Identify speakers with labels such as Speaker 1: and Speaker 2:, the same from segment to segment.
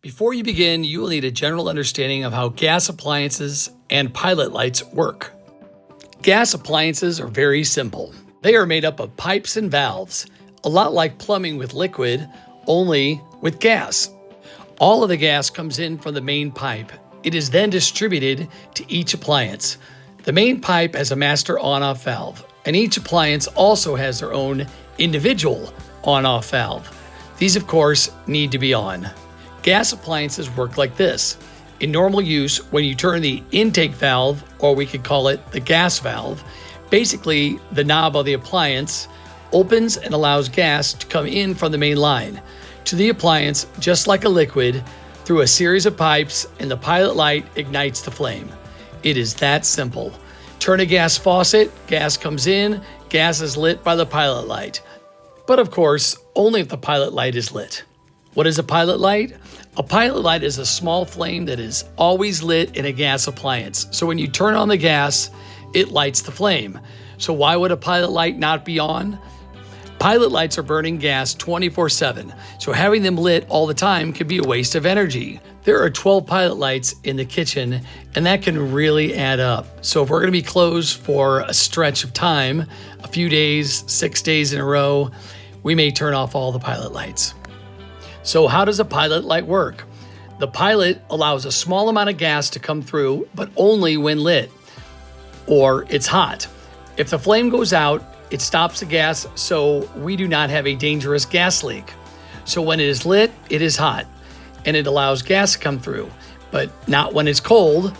Speaker 1: Before you begin, you will need a general understanding of how gas appliances and pilot lights work. Gas appliances are very simple. They are made up of pipes and valves, a lot like plumbing with liquid, only with gas. All of the gas comes in from the main pipe. It is then distributed to each appliance. The main pipe has a master on-off valve, and each appliance also has their own individual on-off valve. These, of course, need to be on. Gas appliances work like this. In normal use, when you turn the intake valve, or we could call it the gas valve, basically the knob of the appliance opens and allows gas to come in from the main line to the appliance just like a liquid through a series of pipes, and the pilot light ignites the flame. It is that simple. Turn a gas faucet, gas comes in, gas is lit by the pilot light. But of course, only if the pilot light is lit. What is a pilot light? A pilot light is a small flame that is always lit in a gas appliance. So when you turn on the gas, it lights the flame. So why would a pilot light not be on? Pilot lights are burning gas 24/7, so having them lit all the time could be a waste of energy. There are 12 pilot lights in the kitchen, and that can really add up. So if we're gonna be closed for a stretch of time, a few days, 6 days in a row, we may turn off all the pilot lights. So how does a pilot light work? The pilot allows a small amount of gas to come through, but only when lit, or it's hot. If the flame goes out, it stops the gas, so we do not have a dangerous gas leak. So when it is lit, it is hot, and it allows gas to come through, but not when it's cold.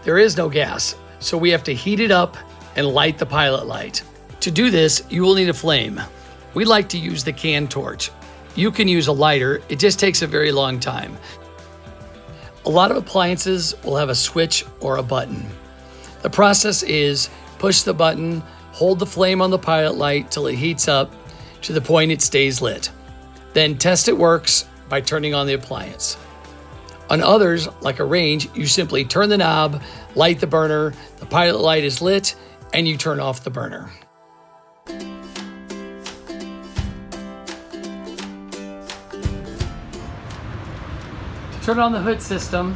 Speaker 1: There is no gas, so we have to heat it up and light the pilot light. To do this, you will need a flame. We like to use the can torch. You can use a lighter, it just takes a very long time. A lot of appliances will have a switch or a button. The process is push the button, hold the flame on the pilot light till it heats up to the point it stays lit. Then test it works by turning on the appliance. On others, like a range, you simply turn the knob, light the burner, the pilot light is lit, and you turn off the burner. To turn on the hood system,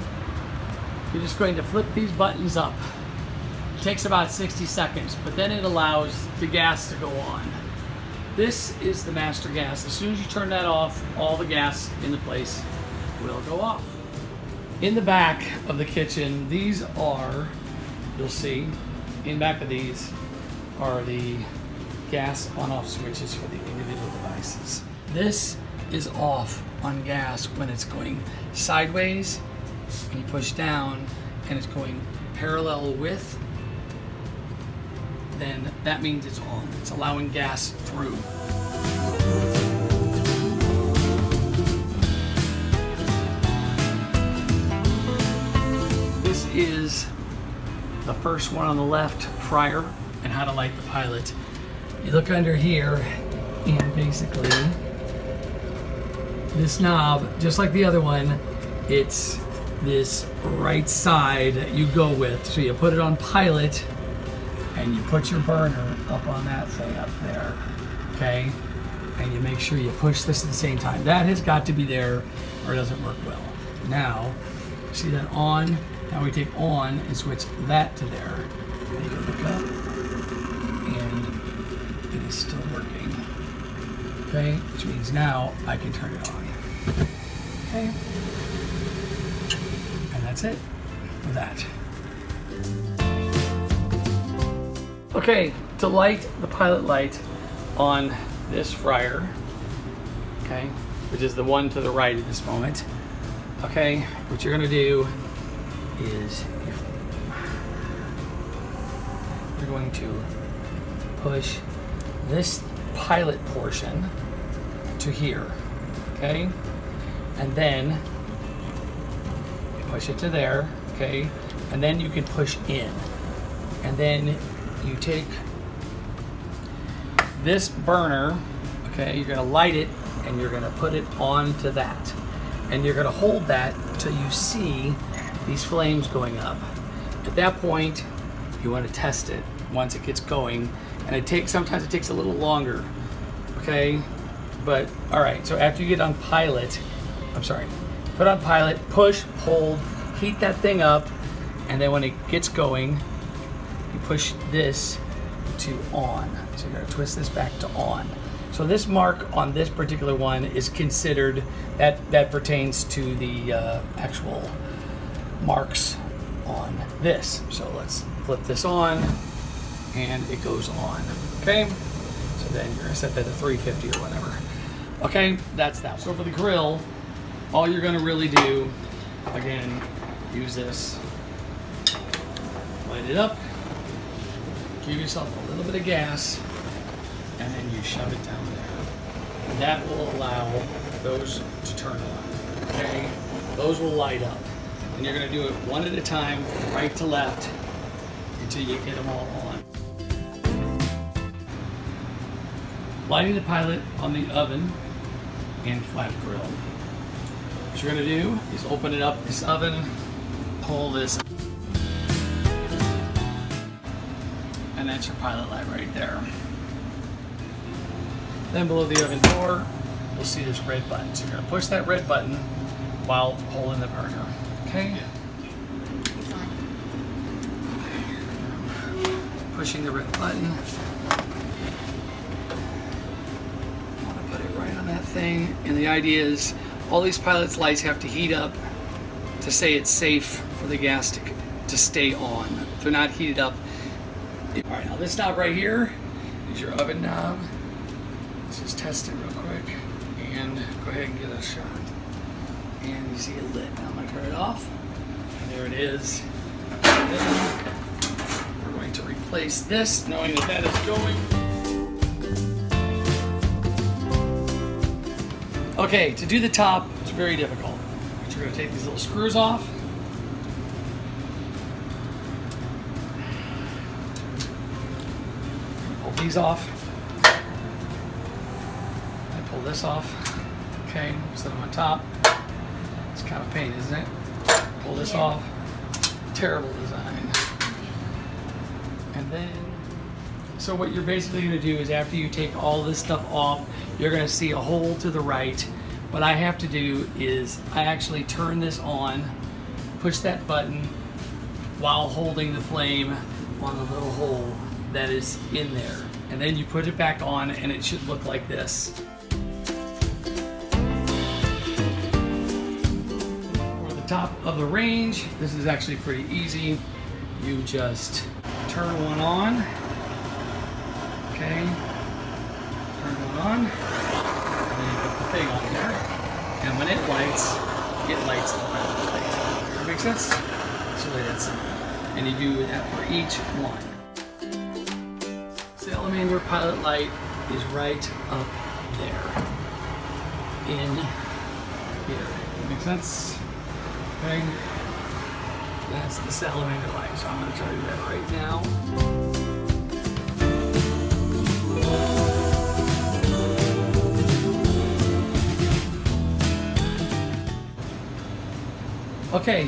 Speaker 1: you're just going to flip these buttons up. It takes about 60 seconds, but then it allows the gas to go on. This is the master gas. As soon as you turn that off, all the gas in the place will go off. In the back of the kitchen, these are, you'll see, in back of these are the gas on-off switches for the individual devices. This is off on gas when it's going sideways, and you push down and it's going parallel with, then that means it's on. It's allowing gas through. This is the first one on the left, fryer, and how to light the pilot. You look under here, and basically this knob, just like the other one, it's this right side that you go with. So you put it on pilot, and you put your burner up on that thing up there, okay? And you make sure you push this at the same time. That has got to be there or it doesn't work well. Now, see that on? Now we take on and switch that to there. And you can look up, and it is still working, okay? Which means now I can turn it on, okay? And that's it for that. Okay, to light the pilot light on this fryer, okay, which is the one to the right at this moment, okay, what you're gonna do is you're going to push this pilot portion to here, okay, and then you push it to there, okay, and then you can push in, and then you take this burner, okay, you're gonna light it and you're gonna put it onto that. And you're gonna hold that till you see these flames going up. At that point, you wanna test it once it gets going. And sometimes it takes a little longer, okay? But, all right, so after you get on pilot, Put on pilot, push, hold, heat that thing up, and then when it gets going, you push this to on. So you're gonna twist this back to on. So this mark on this particular one is considered, that pertains to the actual marks on this. So let's flip this on, and it goes on, okay? So then you're gonna set that to 350 or whatever. Okay, that's that one. So for the grill, all you're gonna really do, again, use this, light it up, give yourself a little bit of gas, and then you shove it down there. And that will allow those to turn on, okay? Those will light up. And you're gonna do it one at a time, right to left, until you get them all on. Lighting the pilot on the oven and flat grill. What you're gonna do is open it up, this oven, pull this, and that's your pilot light right there. Then below the oven door, you'll see this red button. So you're gonna push that red button while holding the burner, okay? Pushing the red button. I wanna put it right on that thing. And the idea is, all these pilot's lights have to heat up to say it's safe for the gas to stay on. If they're not heated up. All right, now this knob right here is your oven knob. Let's just test it real quick and go ahead and get a shot. And you see it lit. Now I'm gonna turn it off. And there it is. And then we're going to replace this, knowing that that is going. Okay, to do the top, it's very difficult. But you're gonna take these little screws off. Pull these off. I pull this off. Okay, set them on top. It's kind of a pain, isn't it? Pull this off. Terrible design. And then, so what you're basically gonna do is after you take all this stuff off, you're gonna see a hole to the right. What I have to do is I actually turn this on, push that button while holding the flame on the little hole that is in there. And then you put it back on and it should look like this. For the top of the range, this is actually pretty easy. You just turn one on, okay? Turn one on, and then you put the thing on there. And when it lights the pilot light. Does that make sense? So that's simple. And you do that for each one. Salamander pilot light is right up there. In here. Make sense? Okay. That's the salamander light. So I'm going to try to do that right now. Okay,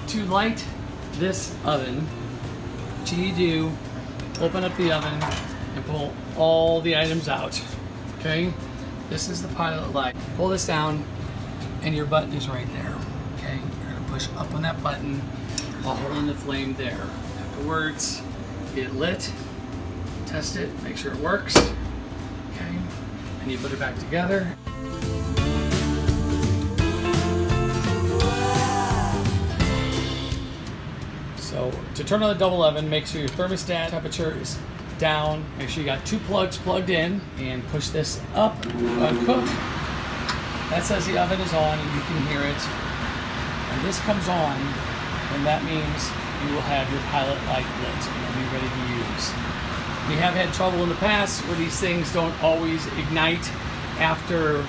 Speaker 1: to light this oven, what you need to do, open up the oven and pull all the items out, okay? This is the pilot light. Pull this down and your button is right there, okay? You're gonna push up on that button while holding the flame there. Afterwards, get it lit, test it, make sure it works, okay? And you put it back together. So to turn on the double oven, make sure your thermostat temperature is down. Make sure you got 2 plugs plugged in and push this up, uncook. That says the oven is on and you can hear it. When this comes on, then that means you will have your pilot light lit and be ready to use. We have had trouble in the past where these things don't always ignite after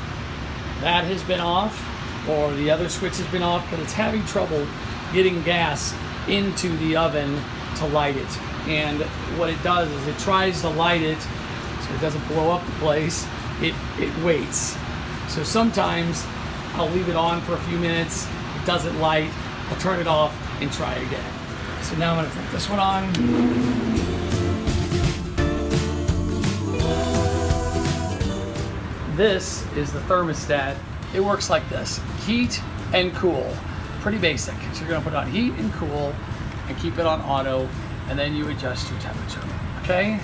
Speaker 1: that has been off or the other switch has been off, but it's having trouble getting gas into the oven to light it. And what it does is it tries to light it so it doesn't blow up the place. It waits. So sometimes I'll leave it on for a few minutes, it doesn't light, I'll turn it off and try again. So now I'm gonna flip this one on. This is the thermostat. It works like this. Heat and cool. Pretty basic. So you're gonna put on heat and cool and keep it on auto, and then you adjust your temperature, okay?